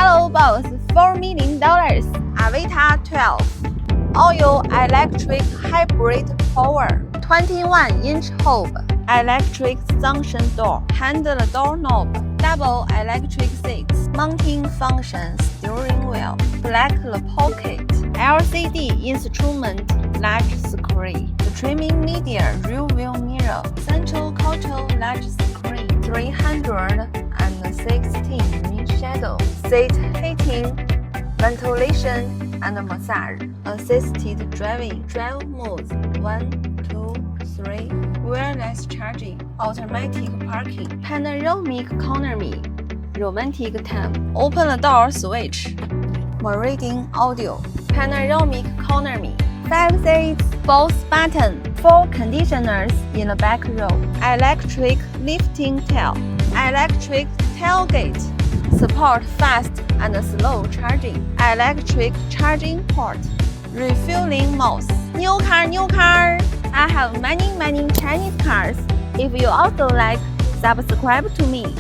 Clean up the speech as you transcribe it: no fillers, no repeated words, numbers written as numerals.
Yellow box $4 million. Avita 12. Oil electric hybrid power. 21-inch hob. Electric suction door. Handle doorknob. Double electric seats. Mounting function. Steering wheel. Black pocket. LCD instrument. Large screen. The trimming media. Rear view mirror. Central control large screen. 316 shadow. Seat heating. Ventilation and massage. Assisted driving. Drive modes 1, 2, 3. Wireless charging. Automatic parking. Panoramic economy. Romantic time. Open the door switch. Meridian audio. Panoramic economy. 5 seats. Both buttons. 4 conditioners in the back row. Electric lifting tail. Electric tailgate. Support fast and slow charging. Electric charging port. Refueling modes. New car, new car! I have many Chinese cars. If you also like, subscribe to me.